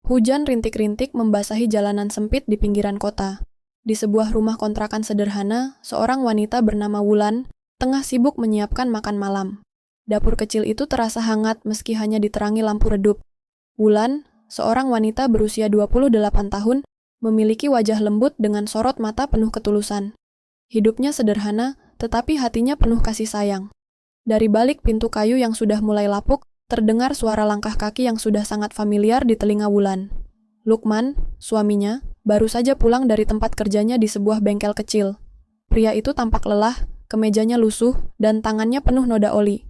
Hujan rintik-rintik membasahi jalanan sempit di pinggiran kota. Di sebuah rumah kontrakan sederhana, seorang wanita bernama Wulan tengah sibuk menyiapkan makan malam. Dapur kecil itu terasa hangat meski hanya diterangi lampu redup. Wulan, seorang wanita berusia 28 tahun, memiliki wajah lembut dengan sorot mata penuh ketulusan. Hidupnya sederhana, tetapi hatinya penuh kasih sayang. Dari balik pintu kayu yang sudah mulai lapuk, terdengar suara langkah kaki yang sudah sangat familiar di telinga Wulan. Lukman, suaminya, baru saja pulang dari tempat kerjanya di sebuah bengkel kecil. Pria itu tampak lelah, kemejanya lusuh, dan tangannya penuh noda oli.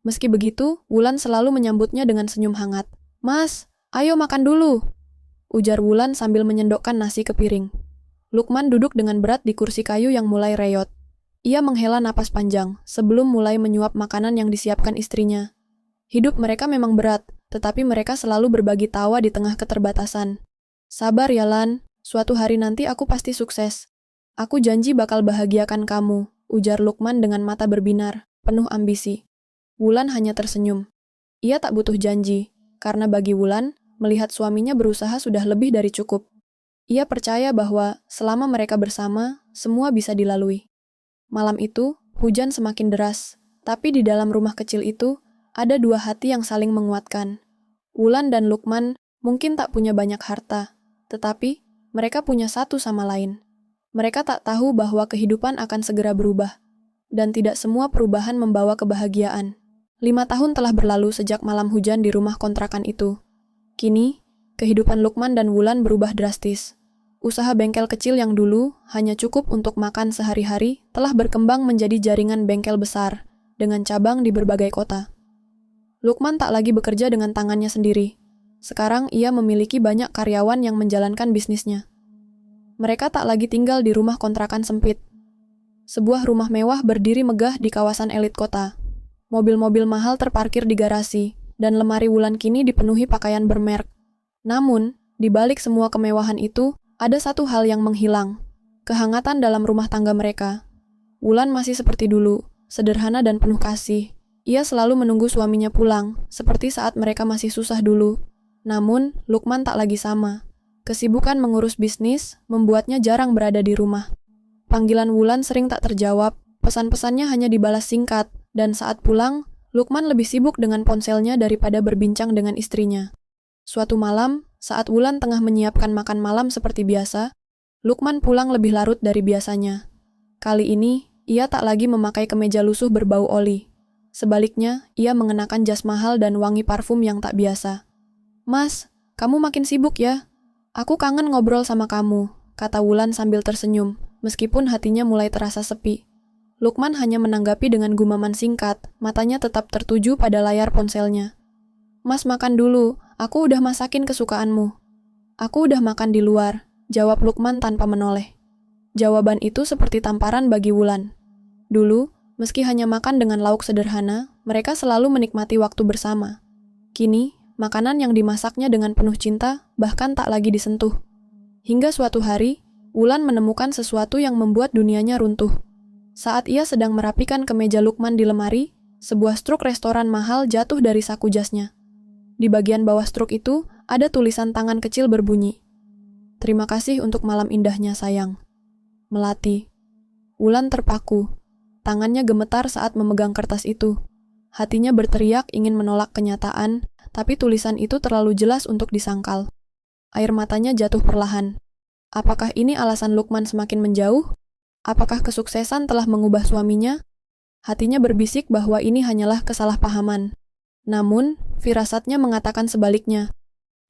Meski begitu, Wulan selalu menyambutnya dengan senyum hangat. "Mas, ayo makan dulu," ujar Wulan sambil menyendokkan nasi ke piring. Lukman duduk dengan berat di kursi kayu yang mulai reyot. Ia menghela napas panjang sebelum mulai menyuap makanan yang disiapkan istrinya. Hidup mereka memang berat, tetapi mereka selalu berbagi tawa di tengah keterbatasan. "Sabar ya Lan, suatu hari nanti aku pasti sukses. Aku janji bakal bahagiakan kamu," ujar Lukman dengan mata berbinar, penuh ambisi. Wulan hanya tersenyum. Ia tak butuh janji, karena bagi Wulan, melihat suaminya berusaha sudah lebih dari cukup. Ia percaya bahwa selama mereka bersama, semua bisa dilalui. Malam itu, hujan semakin deras, tapi di dalam rumah kecil itu, ada dua hati yang saling menguatkan. Wulan dan Lukman mungkin tak punya banyak harta, tetapi mereka punya satu sama lain. Mereka tak tahu bahwa kehidupan akan segera berubah, dan tidak semua perubahan membawa kebahagiaan. 5 tahun telah berlalu sejak malam hujan di rumah kontrakan itu. Kini, kehidupan Lukman dan Wulan berubah drastis. Usaha bengkel kecil yang dulu hanya cukup untuk makan sehari-hari telah berkembang menjadi jaringan bengkel besar, dengan cabang di berbagai kota. Lukman tak lagi bekerja dengan tangannya sendiri. Sekarang ia memiliki banyak karyawan yang menjalankan bisnisnya. Mereka tak lagi tinggal di rumah kontrakan sempit. Sebuah rumah mewah berdiri megah di kawasan elit kota. Mobil-mobil mahal terparkir di garasi, dan lemari Wulan kini dipenuhi pakaian bermerek. Namun, di balik semua kemewahan itu, ada satu hal yang menghilang. Kehangatan dalam rumah tangga mereka. Wulan masih seperti dulu, sederhana dan penuh kasih. Ia selalu menunggu suaminya pulang, seperti saat mereka masih susah dulu. Namun, Lukman tak lagi sama. Kesibukan mengurus bisnis membuatnya jarang berada di rumah. Panggilan Wulan sering tak terjawab, pesan-pesannya hanya dibalas singkat, dan saat pulang, Lukman lebih sibuk dengan ponselnya daripada berbincang dengan istrinya. Suatu malam, saat Wulan tengah menyiapkan makan malam seperti biasa, Lukman pulang lebih larut dari biasanya. Kali ini, ia tak lagi memakai kemeja lusuh berbau oli. Sebaliknya, ia mengenakan jas mahal dan wangi parfum yang tak biasa. "Mas, kamu makin sibuk ya? Aku kangen ngobrol sama kamu," kata Wulan sambil tersenyum, meskipun hatinya mulai terasa sepi. Lukman hanya menanggapi dengan gumaman singkat, matanya tetap tertuju pada layar ponselnya. "Mas makan dulu, aku udah masakin kesukaanmu." "Aku udah makan di luar," jawab Lukman tanpa menoleh. Jawaban itu seperti tamparan bagi Wulan. Dulu, meski hanya makan dengan lauk sederhana, mereka selalu menikmati waktu bersama. Kini, makanan yang dimasaknya dengan penuh cinta bahkan tak lagi disentuh. Hingga suatu hari, Wulan menemukan sesuatu yang membuat dunianya runtuh. Saat ia sedang merapikan kemeja Lukman di lemari, sebuah struk restoran mahal jatuh dari saku jasnya. Di bagian bawah struk itu, ada tulisan tangan kecil berbunyi, "Terima kasih untuk malam indahnya, sayang. Melati." Wulan terpaku. Tangannya gemetar saat memegang kertas itu. Hatinya berteriak ingin menolak kenyataan, tapi tulisan itu terlalu jelas untuk disangkal. Air matanya jatuh perlahan. Apakah ini alasan Lukman semakin menjauh? Apakah kesuksesan telah mengubah suaminya? Hatinya berbisik bahwa ini hanyalah kesalahpahaman. Namun, firasatnya mengatakan sebaliknya.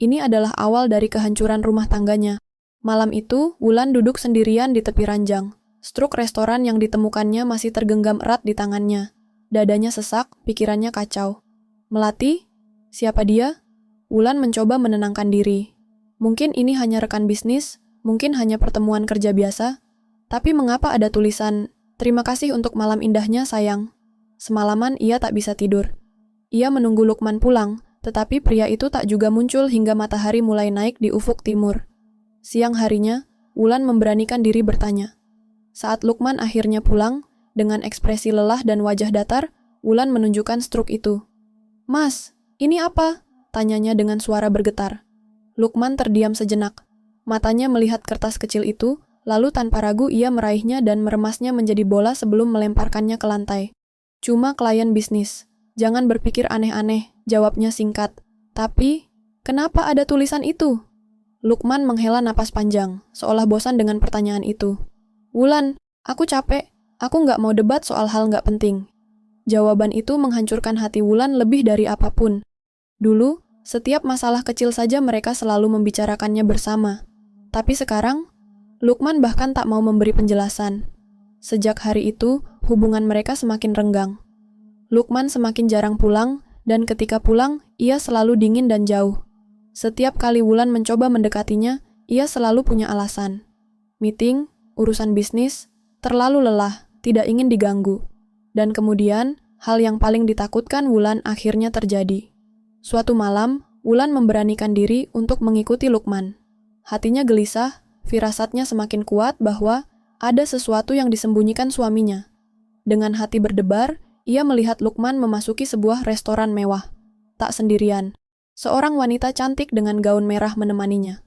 Ini adalah awal dari kehancuran rumah tangganya. Malam itu, Wulan duduk sendirian di tepi ranjang. Struk restoran yang ditemukannya masih tergenggam erat di tangannya. Dadanya sesak, pikirannya kacau. "Melati? Siapa dia?" Wulan mencoba menenangkan diri. Mungkin ini hanya rekan bisnis, mungkin hanya pertemuan kerja biasa. Tapi mengapa ada tulisan, "Terima kasih untuk malam indahnya, sayang." Semalaman ia tak bisa tidur. Ia menunggu Lukman pulang, tetapi pria itu tak juga muncul hingga matahari mulai naik di ufuk timur. Siang harinya, Wulan memberanikan diri bertanya. Saat Lukman akhirnya pulang, dengan ekspresi lelah dan wajah datar, Wulan menunjukkan struk itu. "Mas, ini apa?" tanyanya dengan suara bergetar. Lukman terdiam sejenak. Matanya melihat kertas kecil itu, lalu tanpa ragu ia meraihnya dan meremasnya menjadi bola sebelum melemparkannya ke lantai. Cuma klien bisnis. Jangan berpikir aneh-aneh, jawabnya singkat. Tapi, kenapa ada tulisan itu? Lukman menghela napas panjang, seolah bosan dengan pertanyaan itu. Wulan, aku capek. Aku nggak mau debat soal hal nggak penting. Jawaban itu menghancurkan hati Wulan lebih dari apapun. Dulu, setiap masalah kecil saja mereka selalu membicarakannya bersama. Tapi sekarang, Lukman bahkan tak mau memberi penjelasan. Sejak hari itu, hubungan mereka semakin renggang. Lukman semakin jarang pulang, dan ketika pulang, ia selalu dingin dan jauh. Setiap kali Wulan mencoba mendekatinya, ia selalu punya alasan. Meeting, urusan bisnis, terlalu lelah, tidak ingin diganggu. Dan kemudian, hal yang paling ditakutkan Wulan akhirnya terjadi. Suatu malam, Wulan memberanikan diri untuk mengikuti Lukman. Hatinya gelisah, firasatnya semakin kuat bahwa ada sesuatu yang disembunyikan suaminya. Dengan hati berdebar, ia melihat Lukman memasuki sebuah restoran mewah. Tak sendirian. Seorang wanita cantik dengan gaun merah menemaninya.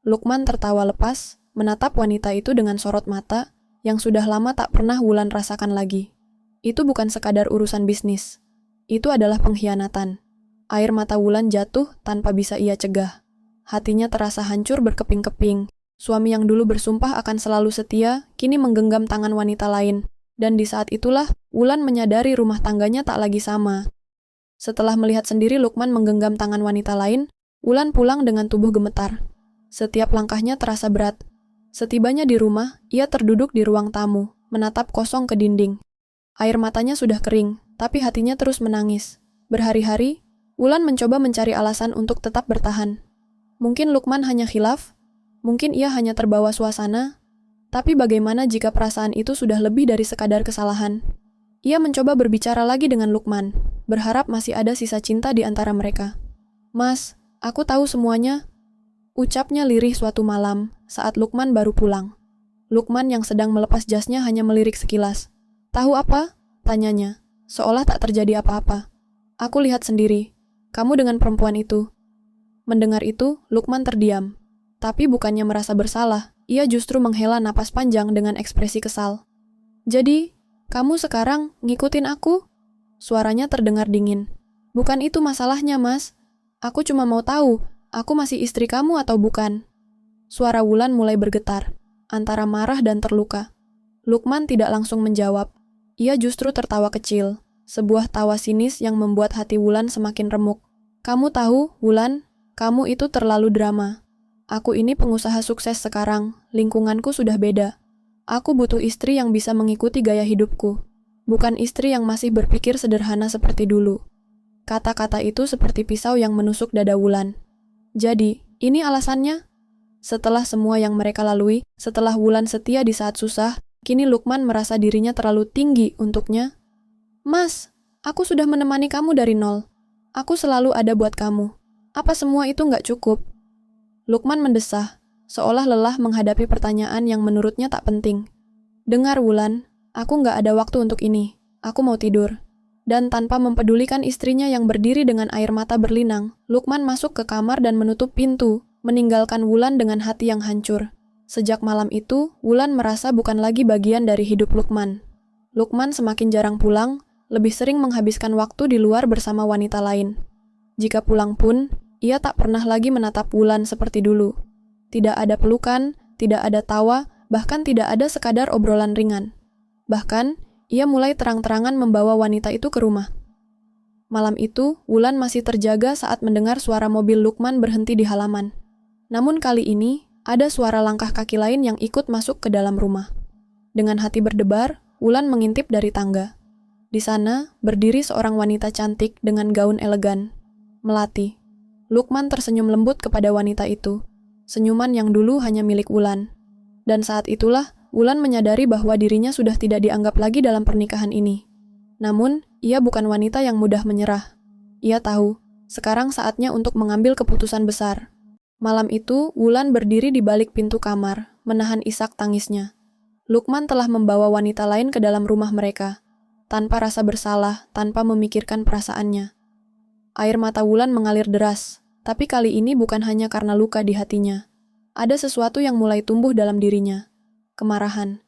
Lukman tertawa lepas, menatap wanita itu dengan sorot mata yang sudah lama tak pernah Wulan rasakan lagi. Itu bukan sekadar urusan bisnis. Itu adalah pengkhianatan. Air mata Wulan jatuh tanpa bisa ia cegah. Hatinya terasa hancur berkeping-keping. Suami yang dulu bersumpah akan selalu setia, kini menggenggam tangan wanita lain. Dan di saat itulah, Wulan menyadari rumah tangganya tak lagi sama. Setelah melihat sendiri Lukman menggenggam tangan wanita lain, Wulan pulang dengan tubuh gemetar. Setiap langkahnya terasa berat. Setibanya di rumah, ia terduduk di ruang tamu, menatap kosong ke dinding. Air matanya sudah kering, tapi hatinya terus menangis. Berhari-hari, Wulan mencoba mencari alasan untuk tetap bertahan. Mungkin Lukman hanya khilaf, mungkin ia hanya terbawa suasana, tapi bagaimana jika perasaan itu sudah lebih dari sekadar kesalahan? Ia mencoba berbicara lagi dengan Lukman, berharap masih ada sisa cinta di antara mereka. Mas, aku tahu semuanya, ucapnya lirih suatu malam saat Lukman baru pulang. Lukman yang sedang melepas jasnya hanya melirik sekilas. Tahu apa? Tanyanya, seolah tak terjadi apa-apa. Aku lihat sendiri. Kamu dengan perempuan itu. Mendengar itu, Lukman terdiam. Tapi bukannya merasa bersalah, ia justru menghela napas panjang dengan ekspresi kesal. Jadi, kamu sekarang ngikutin aku? Suaranya terdengar dingin. Bukan itu masalahnya, Mas. Aku cuma mau tahu, aku masih istri kamu atau bukan? Suara Wulan mulai bergetar, antara marah dan terluka. Lukman tidak langsung menjawab. Ia justru tertawa kecil. Sebuah tawa sinis yang membuat hati Wulan semakin remuk. Kamu tahu, Wulan, kamu itu terlalu drama. Aku ini pengusaha sukses sekarang, lingkunganku sudah beda. Aku butuh istri yang bisa mengikuti gaya hidupku, bukan istri yang masih berpikir sederhana seperti dulu. Kata-kata itu seperti pisau yang menusuk dada Wulan. Jadi, ini alasannya? Setelah semua yang mereka lalui, setelah Wulan setia di saat susah, kini Lukman merasa dirinya terlalu tinggi untuknya. Mas, aku sudah menemani kamu dari nol. Aku selalu ada buat kamu. Apa semua itu nggak cukup? Lukman mendesah, seolah lelah menghadapi pertanyaan yang menurutnya tak penting. Dengar Wulan, aku nggak ada waktu untuk ini. Aku mau tidur. Dan tanpa mempedulikan istrinya yang berdiri dengan air mata berlinang, Lukman masuk ke kamar dan menutup pintu, meninggalkan Wulan dengan hati yang hancur. Sejak malam itu, Wulan merasa bukan lagi bagian dari hidup Lukman. Lukman semakin jarang pulang, lebih sering menghabiskan waktu di luar bersama wanita lain. Jika pulang pun, ia tak pernah lagi menatap Wulan seperti dulu. Tidak ada pelukan, tidak ada tawa, bahkan tidak ada sekadar obrolan ringan. Bahkan, ia mulai terang-terangan membawa wanita itu ke rumah. Malam itu, Wulan masih terjaga saat mendengar suara mobil Lukman berhenti di halaman. Namun kali ini, ada suara langkah kaki lain yang ikut masuk ke dalam rumah. Dengan hati berdebar, Wulan mengintip dari tangga. Di sana, berdiri seorang wanita cantik dengan gaun elegan. Melati. Lukman tersenyum lembut kepada wanita itu. Senyuman yang dulu hanya milik Wulan. Dan saat itulah, Wulan menyadari bahwa dirinya sudah tidak dianggap lagi dalam pernikahan ini. Namun, ia bukan wanita yang mudah menyerah. Ia tahu, sekarang saatnya untuk mengambil keputusan besar. Malam itu, Wulan berdiri di balik pintu kamar, menahan isak tangisnya. Lukman telah membawa wanita lain ke dalam rumah mereka, tanpa rasa bersalah, tanpa memikirkan perasaannya. Air mata Wulan mengalir deras. Tapi kali ini bukan hanya karena luka di hatinya. Ada sesuatu yang mulai tumbuh dalam dirinya. Kemarahan.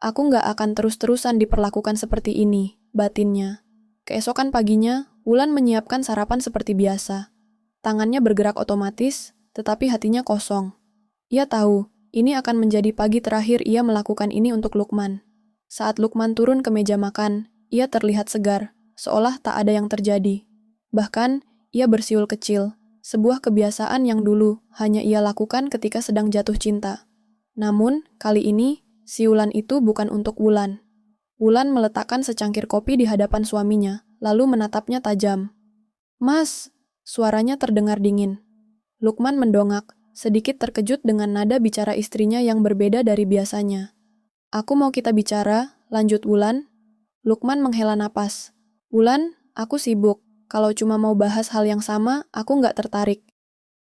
Aku nggak akan terus-terusan diperlakukan seperti ini, batinnya. Keesokan paginya, Wulan menyiapkan sarapan seperti biasa. Tangannya bergerak otomatis, tetapi hatinya kosong. Ia tahu, ini akan menjadi pagi terakhir ia melakukan ini untuk Lukman. Saat Lukman turun ke meja makan, ia terlihat segar, seolah tak ada yang terjadi. Bahkan, ia bersiul kecil, sebuah kebiasaan yang dulu hanya ia lakukan ketika sedang jatuh cinta. Namun, kali ini, siulan itu bukan untuk Wulan. Wulan meletakkan secangkir kopi di hadapan suaminya, lalu menatapnya tajam. "Mas," suaranya terdengar dingin. Lukman mendongak, sedikit terkejut dengan nada bicara istrinya yang berbeda dari biasanya. "Aku mau kita bicara," lanjut Wulan. Lukman menghela napas. "Wulan, aku sibuk. Kalau cuma mau bahas hal yang sama, aku nggak tertarik."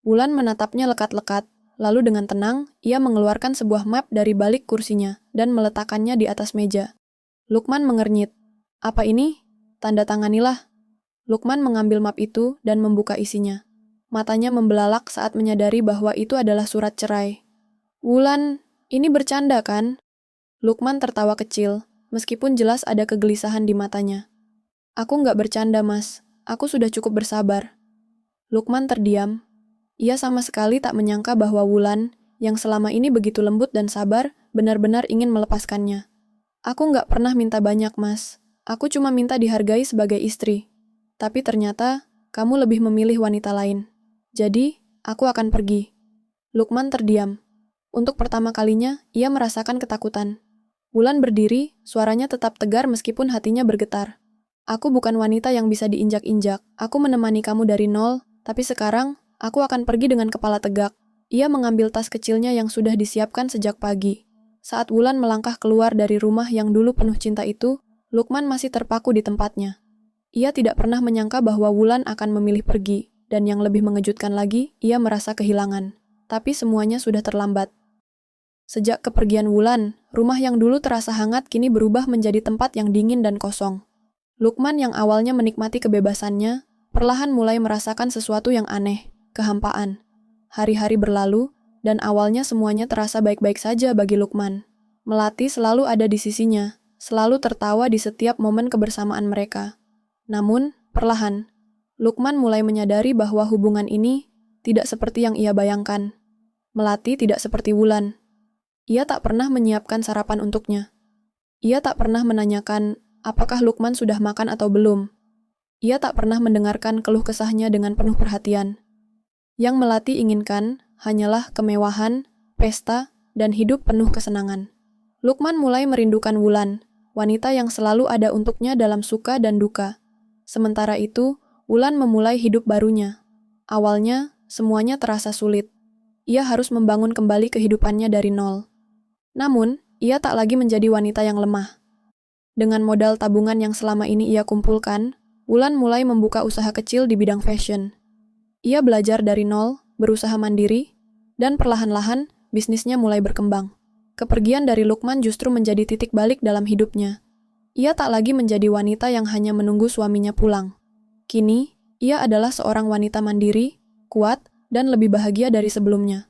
Wulan menatapnya lekat-lekat, lalu dengan tenang, ia mengeluarkan sebuah map dari balik kursinya dan meletakkannya di atas meja. Lukman mengernyit. "Apa ini?" "Tanda tanganilah." Lukman mengambil map itu dan membuka isinya. Matanya membelalak saat menyadari bahwa itu adalah surat cerai. "Wulan, ini bercanda kan?" Lukman tertawa kecil, meskipun jelas ada kegelisahan di matanya. "Aku nggak bercanda, Mas. Aku sudah cukup bersabar." Lukman terdiam. Ia sama sekali tak menyangka bahwa Wulan, yang selama ini begitu lembut dan sabar, benar-benar ingin melepaskannya. "Aku nggak pernah minta banyak, Mas. Aku cuma minta dihargai sebagai istri. Tapi ternyata, kamu lebih memilih wanita lain. Jadi, aku akan pergi." Lukman terdiam. Untuk pertama kalinya, ia merasakan ketakutan. Wulan berdiri, suaranya tetap tegar meskipun hatinya bergetar. "Aku bukan wanita yang bisa diinjak-injak. Aku menemani kamu dari nol, tapi sekarang, aku akan pergi dengan kepala tegak." Ia mengambil tas kecilnya yang sudah disiapkan sejak pagi. Saat Wulan melangkah keluar dari rumah yang dulu penuh cinta itu, Lukman masih terpaku di tempatnya. Ia tidak pernah menyangka bahwa Wulan akan memilih pergi, dan yang lebih mengejutkan lagi, ia merasa kehilangan. Tapi semuanya sudah terlambat. Sejak kepergian Wulan, rumah yang dulu terasa hangat kini berubah menjadi tempat yang dingin dan kosong. Lukman yang awalnya menikmati kebebasannya, perlahan mulai merasakan sesuatu yang aneh, kehampaan. Hari-hari berlalu, dan awalnya semuanya terasa baik-baik saja bagi Lukman. Melati selalu ada di sisinya, selalu tertawa di setiap momen kebersamaan mereka. Namun, perlahan, Lukman mulai menyadari bahwa hubungan ini tidak seperti yang ia bayangkan. Melati tidak seperti Wulan. Ia tak pernah menyiapkan sarapan untuknya. Ia tak pernah menanyakan apakah Lukman sudah makan atau belum. Ia tak pernah mendengarkan keluh kesahnya dengan penuh perhatian. Yang Melati inginkan hanyalah kemewahan, pesta, dan hidup penuh kesenangan. Lukman mulai merindukan Wulan, wanita yang selalu ada untuknya dalam suka dan duka. Sementara itu, Wulan memulai hidup barunya. Awalnya, semuanya terasa sulit. Ia harus membangun kembali kehidupannya dari nol. Namun, ia tak lagi menjadi wanita yang lemah. Dengan modal tabungan yang selama ini ia kumpulkan, Wulan mulai membuka usaha kecil di bidang fashion. Ia belajar dari nol, berusaha mandiri, dan perlahan-lahan bisnisnya mulai berkembang. Kepergian dari Lukman justru menjadi titik balik dalam hidupnya. Ia tak lagi menjadi wanita yang hanya menunggu suaminya pulang. Kini, ia adalah seorang wanita mandiri, kuat, dan lebih bahagia dari sebelumnya.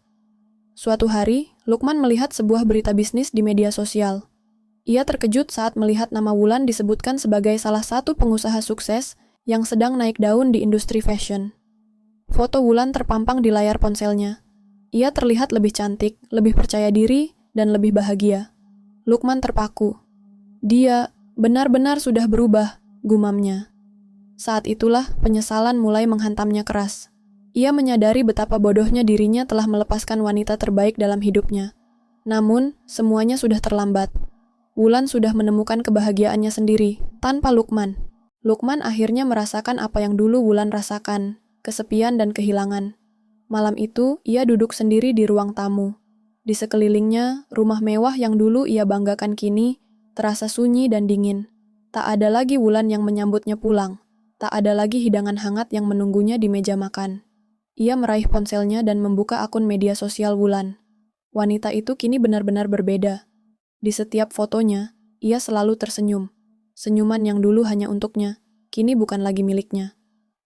Suatu hari, Lukman melihat sebuah berita bisnis di media sosial. Ia terkejut saat melihat nama Wulan disebutkan sebagai salah satu pengusaha sukses yang sedang naik daun di industri fashion. Foto Wulan terpampang di layar ponselnya. Ia terlihat lebih cantik, lebih percaya diri, dan lebih bahagia. Lukman terpaku. Dia benar-benar sudah berubah, gumamnya. Saat itulah penyesalan mulai menghantamnya keras. Ia menyadari betapa bodohnya dirinya telah melepaskan wanita terbaik dalam hidupnya. Namun, semuanya sudah terlambat. Wulan sudah menemukan kebahagiaannya sendiri, tanpa Lukman. Lukman akhirnya merasakan apa yang dulu Wulan rasakan, kesepian dan kehilangan. Malam itu, ia duduk sendiri di ruang tamu. Di sekelilingnya, rumah mewah yang dulu ia banggakan kini terasa sunyi dan dingin. Tak ada lagi Wulan yang menyambutnya pulang. Tak ada lagi hidangan hangat yang menunggunya di meja makan. Ia meraih ponselnya dan membuka akun media sosial Wulan. Wanita itu kini benar-benar berbeda. Di setiap fotonya, ia selalu tersenyum. Senyuman yang dulu hanya untuknya, kini bukan lagi miliknya.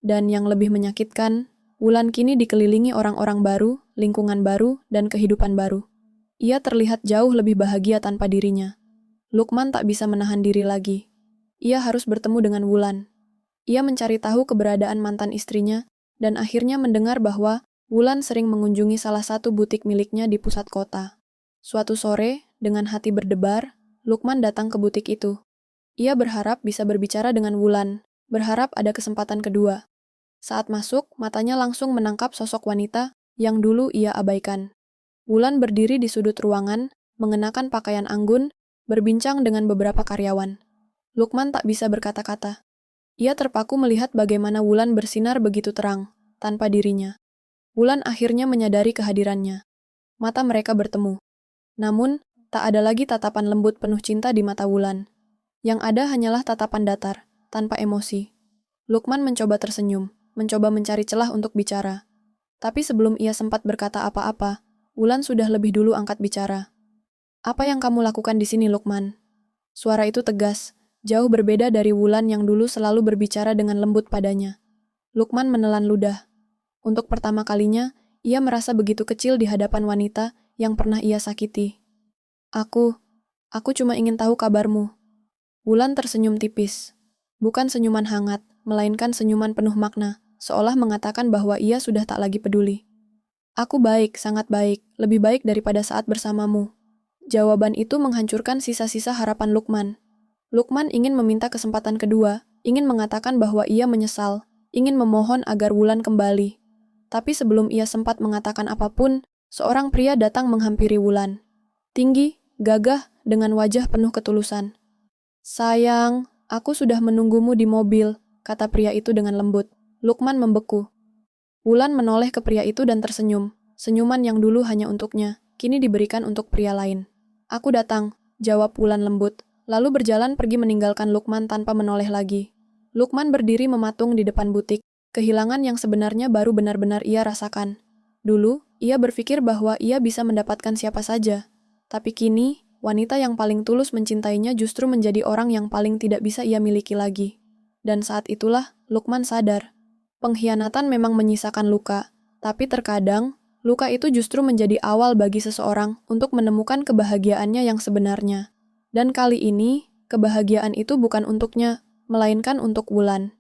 Dan yang lebih menyakitkan, Wulan kini dikelilingi orang-orang baru, lingkungan baru, dan kehidupan baru. Ia terlihat jauh lebih bahagia tanpa dirinya. Lukman tak bisa menahan diri lagi. Ia harus bertemu dengan Wulan. Ia mencari tahu keberadaan mantan istrinya, dan akhirnya mendengar bahwa Wulan sering mengunjungi salah satu butik miliknya di pusat kota. Suatu sore, dengan hati berdebar, Lukman datang ke butik itu. Ia berharap bisa berbicara dengan Wulan, berharap ada kesempatan kedua. Saat masuk, matanya langsung menangkap sosok wanita yang dulu ia abaikan. Wulan berdiri di sudut ruangan, mengenakan pakaian anggun, berbincang dengan beberapa karyawan. Lukman tak bisa berkata-kata. Ia terpaku melihat bagaimana Wulan bersinar begitu terang, tanpa dirinya. Wulan akhirnya menyadari kehadirannya. Mata mereka bertemu. Namun, tak ada lagi tatapan lembut penuh cinta di mata Wulan. Yang ada hanyalah tatapan datar, tanpa emosi. Lukman mencoba tersenyum, mencoba mencari celah untuk bicara. Tapi sebelum ia sempat berkata apa-apa, Wulan sudah lebih dulu angkat bicara. "Apa yang kamu lakukan di sini, Lukman?" Suara itu tegas, jauh berbeda dari Wulan yang dulu selalu berbicara dengan lembut padanya. Lukman menelan ludah. Untuk pertama kalinya, ia merasa begitu kecil di hadapan wanita yang pernah ia sakiti. Aku cuma ingin tahu kabarmu." Wulan tersenyum tipis. Bukan senyuman hangat, melainkan senyuman penuh makna, seolah mengatakan bahwa ia sudah tak lagi peduli. "Aku baik, sangat baik, lebih baik daripada saat bersamamu." Jawaban itu menghancurkan sisa-sisa harapan Lukman. Lukman ingin meminta kesempatan kedua, ingin mengatakan bahwa ia menyesal, ingin memohon agar Wulan kembali. Tapi sebelum ia sempat mengatakan apapun, seorang pria datang menghampiri Wulan. Tinggi, gagah, dengan wajah penuh ketulusan. "Sayang, aku sudah menunggumu di mobil," kata pria itu dengan lembut. Lukman membeku. Wulan menoleh ke pria itu dan tersenyum. Senyuman yang dulu hanya untuknya, kini diberikan untuk pria lain. "Aku datang," jawab Wulan lembut, lalu berjalan pergi meninggalkan Lukman tanpa menoleh lagi. Lukman berdiri mematung di depan butik, kehilangan yang sebenarnya baru benar-benar ia rasakan. Dulu, ia berpikir bahwa ia bisa mendapatkan siapa saja. Tapi kini, wanita yang paling tulus mencintainya justru menjadi orang yang paling tidak bisa ia miliki lagi. Dan saat itulah, Lukman sadar. Pengkhianatan memang menyisakan luka, tapi terkadang, luka itu justru menjadi awal bagi seseorang untuk menemukan kebahagiaannya yang sebenarnya. Dan kali ini, kebahagiaan itu bukan untuknya, melainkan untuk Wulan.